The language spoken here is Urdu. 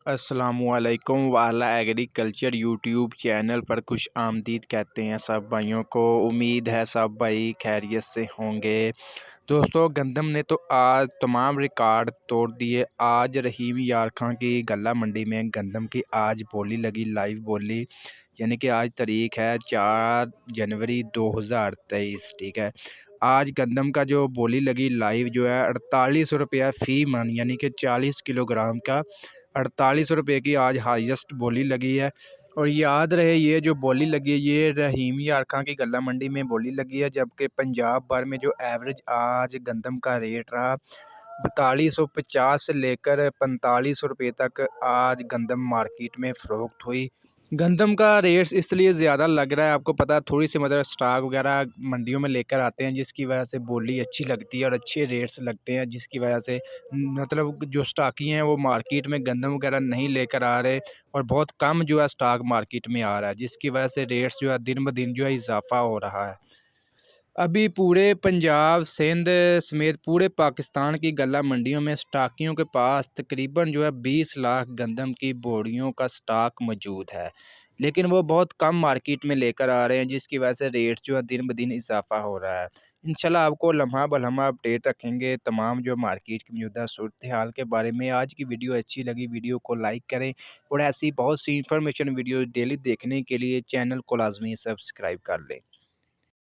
السلام علیکم والا ایگریکلچر یوٹیوب چینل پر خوش آمدید کہتے ہیں سب بھائیوں کو۔ امید ہے سب بھائی خیریت سے ہوں گے۔ دوستو گندم نے تو آج تمام ریکارڈ توڑ دیے۔ آج رحیم یار خان کی غلہ منڈی میں گندم کی آج بولی لگی، لائیو بولی، یعنی کہ آج تاریخ ہے 4 جنوری 2023، ٹھیک ہے۔ آج گندم کا جو بولی لگی لائیو جو ہے 48 روپیہ فی من، یعنی کہ 40 کلو گرام کا 48 روپے کی آج ہائیسٹ بولی لگی ہے۔ اور یاد رہے یہ جو بولی لگی ہے یہ رحیم یار خان کی غلہ منڈی میں بولی لگی ہے، جبکہ پنجاب بھر میں جو ایوریج آج گندم کا ریٹ رہا 4250 سے لے کر 45 روپے تک آج گندم مارکیٹ میں فروخت ہوئی۔ گندم کا ریٹس اس لیے زیادہ لگ رہا ہے، آپ کو پتہ ہے تھوڑی سی سٹاک وغیرہ منڈیوں میں لے کر آتے ہیں، جس کی وجہ سے بولی اچھی لگتی ہے اور اچھے ریٹس لگتے ہیں، جس کی وجہ سے جو سٹاکی ہیں وہ مارکیٹ میں گندم وغیرہ نہیں لے کر آ رہے، اور بہت کم جو ہے سٹاک مارکیٹ میں آ رہا ہے، جس کی وجہ سے ریٹس جو ہے دن بدن جو ہے اضافہ ہو رہا ہے۔ ابھی پورے پنجاب، سندھ سمیت پورے پاکستان کی غلہ منڈیوں میں سٹاکیوں کے پاس تقریباً جو ہے 20 لاکھ گندم کی بوریوں کا سٹاک موجود ہے، لیکن وہ بہت کم مارکیٹ میں لے کر آ رہے ہیں، جس کی وجہ سے ریٹ جو ہے دن بدن اضافہ ہو رہا ہے۔ انشاءاللہ آپ کو لمحہ بلمحہ اپڈیٹ رکھیں گے تمام جو مارکیٹ کی موجودہ صورتحال کے بارے میں۔ آج کی ویڈیو اچھی لگی ویڈیو کو لائک کریں، اور ایسی بہت سی انفارمیشن ویڈیو ڈیلی دیکھنے کے لیے چینل کو لازمی سبسکرائب کر لیں۔